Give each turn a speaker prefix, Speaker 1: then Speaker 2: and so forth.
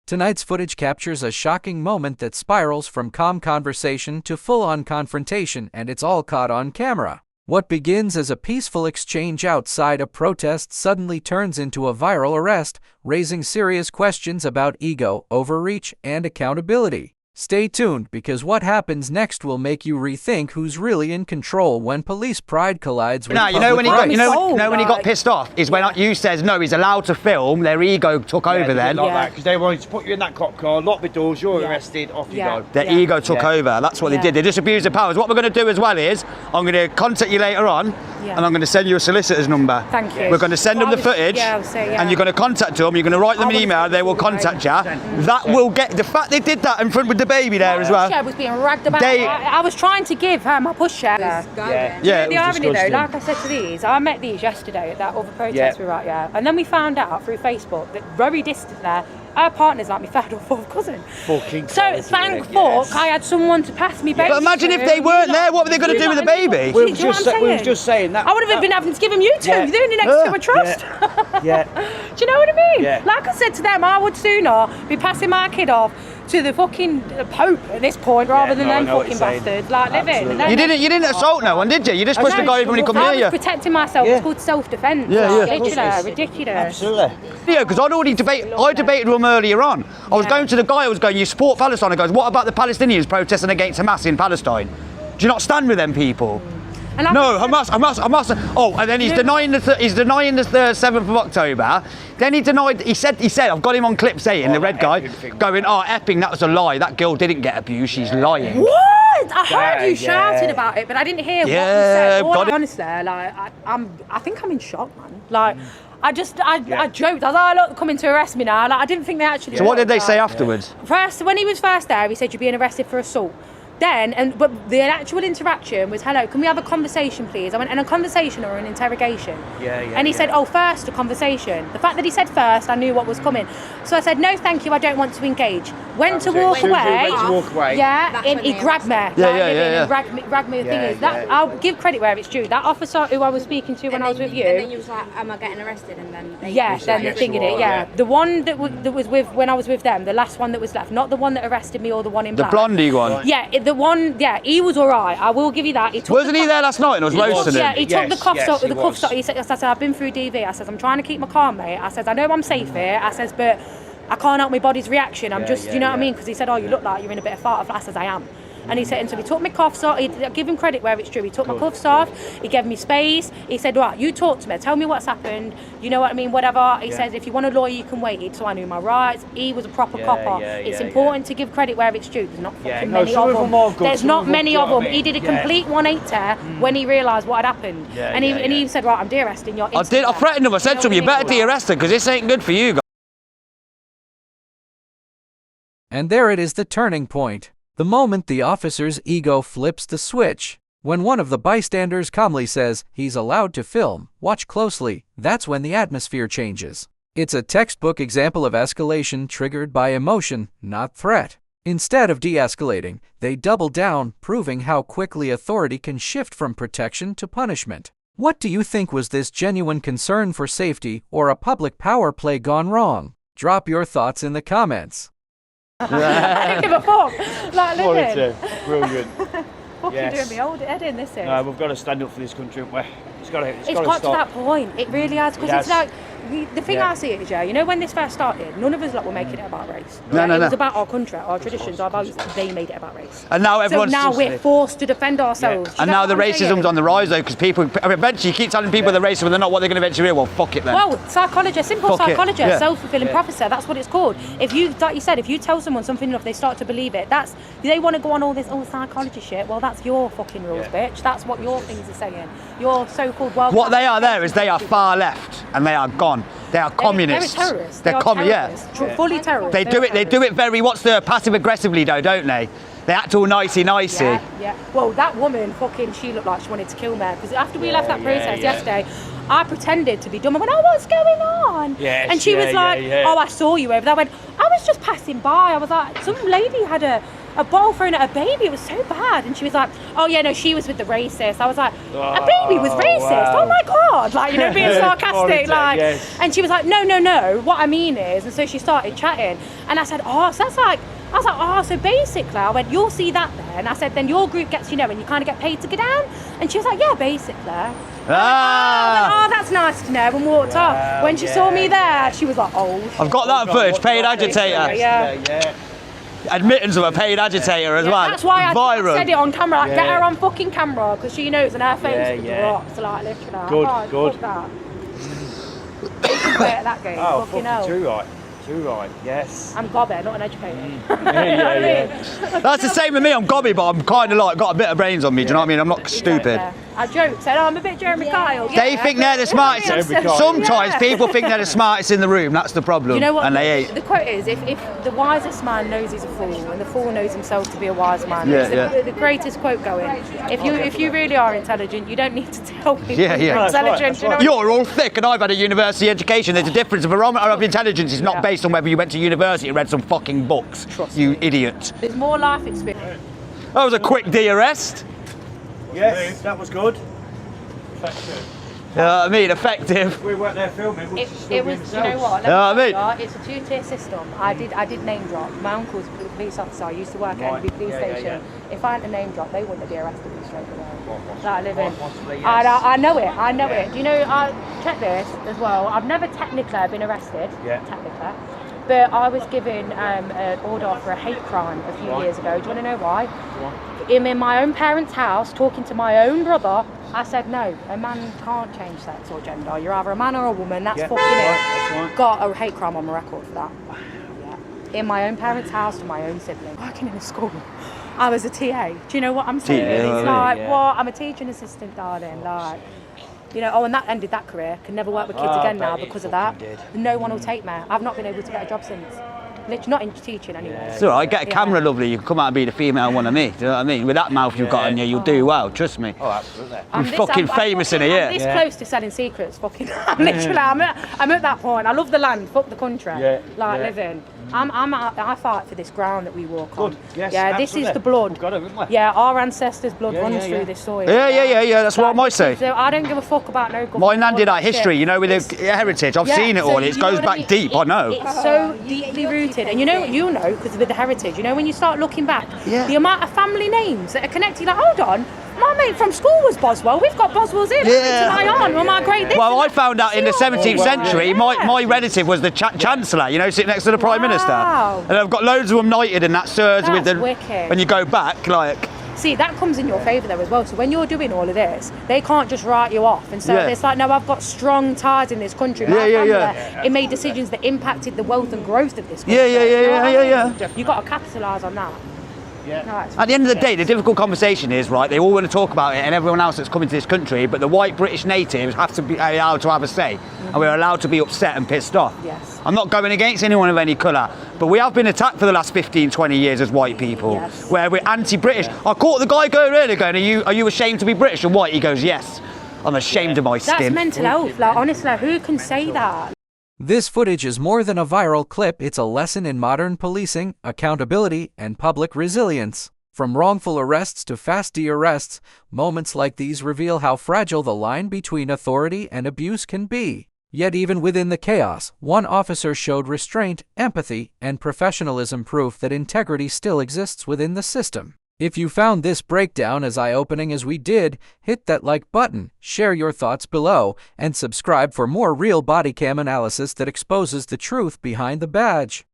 Speaker 1: Tonight's footage captures a shocking moment that spirals from calm conversation to full-on confrontation, and it's all caught on camera. What begins as a peaceful exchange outside a protest suddenly turns into a viral arrest, raising serious questions about ego, overreach, and accountability. Stay tuned, because what happens next will make you rethink who's really in control when police pride collides with
Speaker 2: when he got, when he got pissed off is when you says no, he's allowed to film. Their ego took over then.
Speaker 3: Because they wanted to put you in that cop car, lock the doors, you're arrested, off you go.
Speaker 2: Their ego took over. That's what they did. They just abused their powers. What we're going to do as well is I'm going to contact you later on, and I'm going to send you a solicitor's number.
Speaker 4: Thank you.
Speaker 2: We're going to send them the footage, and you're going to contact them. You're going to write them an email. They will contact you. That will get the fact they did that in front with the baby there as well.
Speaker 4: I was being ragged about. I was trying to give her my pusher. The irony though, like I said to these, I met these yesterday at that other protest we were at, and then we found out through Facebook that very distant there, her partner's like my third or fourth cousin.
Speaker 3: Fucking
Speaker 4: so thank fuck I had someone to pass me baby.
Speaker 2: But imagine if they weren't there, what were they going to do with the baby?
Speaker 3: We were just saying that.
Speaker 4: I would have been having to give them you two. You're the only next to a trust. Do you know what I mean? Like I said to them, I would sooner be passing my kid off to the fucking Pope at this point rather than them fucking bastards. Like, live in.
Speaker 2: You didn't assault no one, did you? You just pushed the guy over when he come near you.
Speaker 4: I was protecting myself. It's called self-defence. Ridiculous.
Speaker 2: Absolutely. Yeah, because I debated with him earlier on. I was going to the guy who was going, you support Palestine. I goes, what about the Palestinians protesting against Hamas in Palestine? Do you not stand with them people? No, Hamas. Oh, and then he's denying the 7th of October. Then he denied. He said, I've got him on clip saying the red guy going, Epping, that was a lie. That girl didn't get abused. She's lying.
Speaker 4: What? I heard you shouted about it, but I didn't hear what you said. Honestly, like I think I'm in shock, man. Like. I joked. I was like, oh, look, coming to arrest me now. Like, I didn't think they actually.
Speaker 2: So what did they say afterwards?
Speaker 4: First, when he was first there, he said you're being arrested for assault. Then, but the actual interaction was, hello, can we have a conversation, please? I went, and a conversation or an interrogation? And he said, oh, first, a conversation. The fact that he said first, I knew what was coming. So I said, no, thank you, I don't want to engage. When to walk away, he grabbed me. And grabbed me. The thing is, I'll give credit where it's due. That officer who I was speaking to when I was with you.
Speaker 5: And then you was like, am I getting arrested? And then
Speaker 4: then the thing in it, The one that was with, when I was with them, the last one that was left, not the one that arrested me or the one in black.
Speaker 2: The blondie one?
Speaker 4: The one, he was all right. I will give you that.
Speaker 2: Wasn't he there last night and was roasting him?
Speaker 4: Yeah, he took the cuffs off. He said, I said, I've been through DV. I said, I'm trying to keep my calm, mate. I said, I know I'm safe here. I said, but I can't help my body's reaction. I'm just, you know what I mean? Because he said, oh, you look like you're in a bit of fart. I said, I am. And he said, and so he took my cuffs off. I give him credit where it's true. He took my cuffs off. He gave me space. He said, right, you talk to me. Tell me what's happened. You know what I mean? Whatever. He says, if you want a lawyer, you can wait. So I knew my rights. He was a proper copper. It's important to give credit where it's due. There's not fucking many of them. There's not many of them. He did a complete 180 when he realised what had happened. And he said, right, I'm de-arresting you.
Speaker 2: I threatened him. I said to him, you better de-arrest her because this ain't good for you guys.
Speaker 1: And there it is, the turning point. The moment the officer's ego flips the switch. When one of the bystanders calmly says he's allowed to film, watch closely, that's when the atmosphere changes. It's a textbook example of escalation triggered by emotion, not threat. Instead of de-escalating, they double down, proving how quickly authority can shift from protection to punishment. What do you think? Was this genuine concern for safety or a public power play gone wrong? Drop your thoughts in the comments.
Speaker 4: I don't give a fuck. Like, living.
Speaker 3: Brilliant.
Speaker 4: Fucking doing me old head in this is.
Speaker 3: No, we've got to stand up for this country, haven't we? It's
Speaker 4: got to that point. It really has, because it's like the thing I see is, you know, when this first started, none of us were making it about race.
Speaker 2: No.
Speaker 4: It was about our country, our traditions, our values. They made it about race.
Speaker 2: And now everyone's...
Speaker 4: So now we're forced to defend ourselves.
Speaker 2: And now the racism's on the rise, though, because people... Eventually, you keep telling people they're racist, but they're not what they're going to eventually be. Well, fuck it then.
Speaker 4: Well, psychology, simple psychology, self-fulfilling prophecy, that's what it's called. If you, like you said, if you tell someone something enough, they start to believe it. They want to go on all this psychology shit. Well, that's your fucking rules, bitch. That's what your things are saying. Your so-called world...
Speaker 2: What they are there is they are far left, and they are gone. They are communists.
Speaker 4: They're terrorists.
Speaker 2: They're terrorists.
Speaker 4: Fully terrorists.
Speaker 2: They do it very, passive aggressively though, don't they? They act all nicey.
Speaker 4: Yeah. Well, that woman, she looked like she wanted to kill me. Because after we left that protest yesterday, I pretended to be dumb. I went, oh, what's going on? And she was like, oh, I saw you over there. I went, I was just passing by. I was like, some lady had a a bottle thrown at a baby. It was so bad. And she was like, oh yeah, no, she was with the racist. I was like, a baby was racist?
Speaker 3: Wow.
Speaker 4: Oh my God. Like, you know, being sarcastic. Like,
Speaker 3: yes.
Speaker 4: and she was like, no, what I mean is, and so she started chatting. And I said, oh, so that's like, I was like, oh, so basically, I went, you'll see that then. I said, then your group gets, you know, and you kind of get paid to go down. And she was like, yeah, basically. Oh, that's nice to know, and walked off. When she saw me there, she was like, oh.
Speaker 2: I've got that footage, paid agitator.
Speaker 4: Yeah.
Speaker 2: Admittance of a paid agitator as well.
Speaker 4: That's why I
Speaker 2: Viral.
Speaker 4: said it on camera. Like, get her on fucking camera, because she knows, and her face drops, like, literally.
Speaker 3: Good.
Speaker 4: Fuck that. That game.
Speaker 3: Oh,
Speaker 4: fucking
Speaker 3: fucking
Speaker 4: hell.
Speaker 3: too right, yes.
Speaker 4: I'm gobby, not an educator.
Speaker 3: Yeah.
Speaker 2: That's the same with me. I'm gobby, but I'm kind of like got a bit of brains on me. Do you know what I mean? I'm not stupid.
Speaker 4: Yeah. I joked, said, oh, I'm a bit Jeremy Kyle.
Speaker 2: They think they're the smartest.
Speaker 3: Jeremy Kyle.
Speaker 2: Sometimes people think they're the smartest in the room. That's the problem.
Speaker 4: You know what?
Speaker 2: And they ain't.
Speaker 4: The quote is, if the wisest man knows he's a fool, and the fool knows himself to be a wise man.
Speaker 2: Yeah,
Speaker 4: it's the greatest quote going. If you really are intelligent, you don't need to tell people
Speaker 2: Yeah.
Speaker 4: you're
Speaker 2: That's
Speaker 4: intelligent.
Speaker 3: right, that's
Speaker 4: You know?
Speaker 3: right.
Speaker 2: You're all thick, and I've had a university education. There's a difference. A barometer of intelligence is not based on whether you went to university and read some fucking books. You idiot.
Speaker 4: There's more life experience.
Speaker 2: That was a quick de-arrest.
Speaker 3: Yes, that was good.
Speaker 2: You know what I mean? Effective.
Speaker 3: We weren't there filming.
Speaker 4: It was, you know what?
Speaker 2: You know what I mean?
Speaker 4: Right, it's a two-tier system. I did name drop. My uncle's a police officer. I used to work at the police station. If I hadn't name drop, they wouldn't have arrested me straight away. Like living. I know it. Do you know? I check this as well. I've never technically been arrested.
Speaker 3: Yeah.
Speaker 4: Technically. But I was given an order for a hate crime a few years ago. Do you want to know why? I'm in my own parents' house talking to my own brother. I said, no, a man can't change sex or gender. You're either a man or a woman. That's fucking
Speaker 3: That's
Speaker 4: it.
Speaker 3: right.
Speaker 4: Got a hate crime on my record for that. Yeah. In my own parents' house to my own sibling. Working in a school. I was a TA. Do you know what I'm saying?
Speaker 2: Yeah,
Speaker 4: It's like, what? I'm a teaching assistant, darling. Like, you know, and that ended that career. Can never work with kids again now because of that. No one will take me. I've not been able to get a job since. Literally, not in teaching anyway.
Speaker 2: It's all right. Get a camera, lovely. You can come out and be the female one of me. Do you know what I mean? With that mouth you've got on you, you'll do well. Trust me.
Speaker 3: Oh, absolutely.
Speaker 2: You're fucking famous in a year.
Speaker 4: I'm this close to selling secrets. Fucking, literally, I'm at that point. I love the land. Fuck the country. Living. I fight for this ground that we walk on.
Speaker 3: Good. Yes,
Speaker 4: yeah, this is the blood.
Speaker 3: We've got it, haven't we?
Speaker 4: Yeah, our ancestors' blood runs through this soil.
Speaker 2: Yeah. That's what I might say.
Speaker 4: So I don't give a fuck about no government.
Speaker 2: My nan did that
Speaker 4: shit.
Speaker 2: history, you know, with the heritage. I've seen it
Speaker 4: so
Speaker 2: all. It
Speaker 4: you know
Speaker 2: goes
Speaker 4: what I
Speaker 2: back
Speaker 4: mean?
Speaker 2: deep. I know.
Speaker 4: It's so deeply rooted, and you know, because with the heritage, you know, when you start looking back, the amount of family names that are connected. Like, hold on, my mate from school was Boswell. We've got Boswells here.
Speaker 2: Yeah.
Speaker 4: My aunt or my great.
Speaker 2: Well, I found out in the 17th century, my relative was the Chancellor, you know, sitting next to the Prime Minister. And I've got loads of them knighted and that sirs with the.
Speaker 4: Wicked.
Speaker 2: When you go back, like.
Speaker 4: See, that comes in your favour though as well. So when you're doing all of this, they can't just write you off. And so it's like, no, I've got strong ties in this country. My family, it made decisions that impacted the wealth and growth of this country.
Speaker 2: Yeah.
Speaker 4: You've got to capitalise on that.
Speaker 3: Yeah.
Speaker 4: No,
Speaker 2: At the end of the day, the difficult conversation is, right, they all want to talk about it and everyone else that's coming to this country, but the white British natives have to be allowed to have a say. And we're allowed to be upset and pissed off.
Speaker 4: Yes.
Speaker 2: I'm not going against anyone of any colour, but we have been attacked for the last 15, 20 years as white people, where we're anti-British. I caught the guy going earlier going, are you ashamed to be British and white? He goes, yes, I'm ashamed of my skin.
Speaker 4: That's mental health. Like, honestly, who can say that?
Speaker 1: This footage is more than a viral clip, it's a lesson in modern policing, accountability, and public resilience. From wrongful arrests to fast de-arrests, moments like these reveal how fragile the line between authority and abuse can be. Yet even within the chaos, one officer showed restraint, empathy, and professionalism, proof that integrity still exists within the system. If you found this breakdown as eye-opening as we did, hit that like button, share your thoughts below, and subscribe for more real body cam analysis that exposes the truth behind the badge.